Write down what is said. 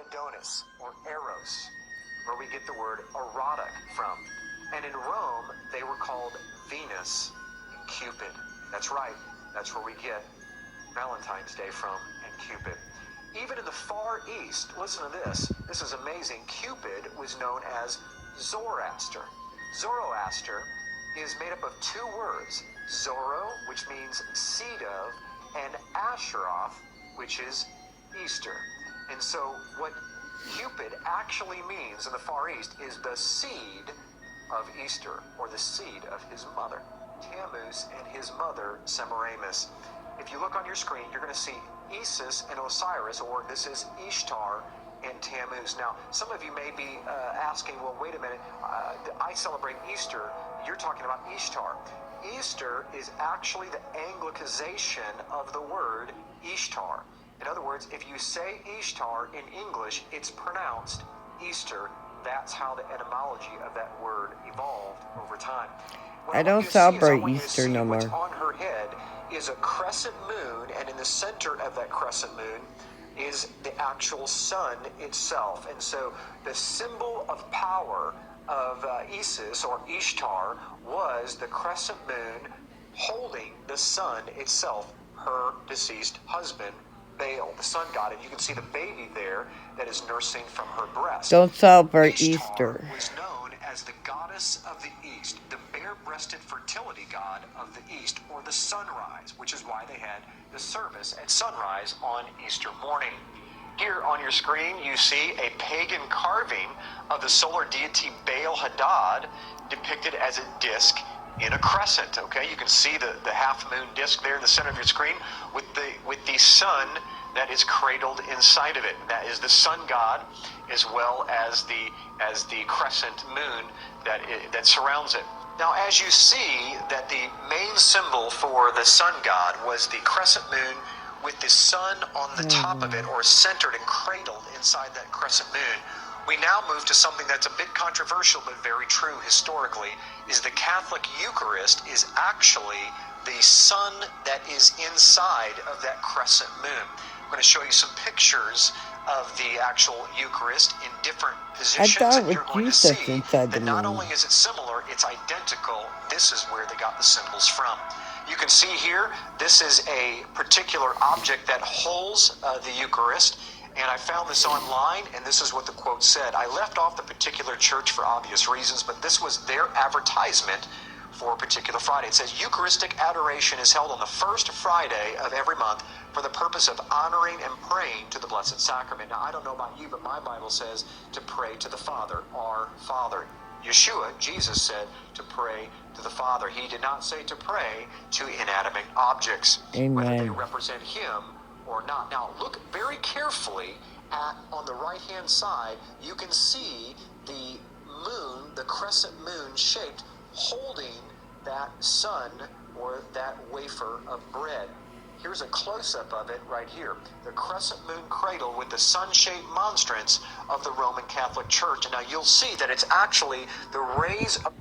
Adonis, or Eros, where we get the word erotic from. And in Rome, they were called Venus and Cupid. That's right, that's where we get Valentine's Day from, and Cupid. Even in the Far East, listen to this. This is amazing. Cupid was known as Zoroaster. Zoroaster is made up of two words, Zoro, which means seed of, and Asheroth, which is Easter. And so what Cupid actually means in the Far East is the seed of Easter, or the seed of his mother, Tammuz, and his mother, Semiramis. If you look on your screen, you're going to see Isis and Osiris, or this is Ishtar and Tammuz. Now, some of you may be asking, well, wait a minute, I celebrate Easter. You're talking about Ishtar. Easter is actually the Anglicization of the word Ishtar. In other words, if you say Ishtar in English, it's pronounced Easter. That's how the etymology of that word evolved over time. I don't celebrate Easter no more. What's on her head is a crescent moon, and in the center of that crescent moon is the actual sun itself. And so the symbol of power of Isis, or Ishtar, was the crescent moon holding the sun itself, her deceased husband, Baal, the sun god. And you can see the baby there that is nursing from her breast. Don't celebrate Ishtar Easter. was known as the goddess of the East, the bare-breasted fertility god of the East, or the sunrise, which is why they had the service at sunrise on Easter morning. Here on your screen, you see a pagan carving of the solar deity Baal Hadad, depicted as a disc in a crescent. Okay, you can see the half-moon disc there in the center of your screen with the sun that is cradled inside of it. That is the sun god, as well as the crescent moon that surrounds it. Now, as you see, that the main symbol for the sun god was the crescent moon with the sun on the top of it, or centered and cradled inside that crescent moon. We now move to something that's a bit controversial but very true historically, is the Catholic Eucharist is actually the sun that is inside of that crescent moon. I'm going to show you some pictures of the actual Eucharist in different positions. I thought and it you're was going Jesus to see inside the that not moon. only is it similar, it's identical. This is where they got the symbols from. You can see here, this is a particular object that holds the Eucharist, and I found this online, and this is what the quote said. I left off the particular church for obvious reasons, but this was their advertisement for a particular Friday. It says, Eucharistic adoration is held on the first Friday of every month for the purpose of honoring and praying to the Blessed Sacrament. Now, I don't know about you, but my Bible says to pray to the Father, our Father. Yeshua, Jesus, said to pray to the Father. He did not say to pray to inanimate objects, whether they Amen. represent him or not. Now, look very carefully at, on the right-hand side, you can see the moon, the crescent moon shaped, holding that sun or that wafer of bread. Here's a close-up of it right here. The crescent moon cradle with the sun-shaped monstrance of the Roman Catholic Church. And now you'll see that it's actually the rays of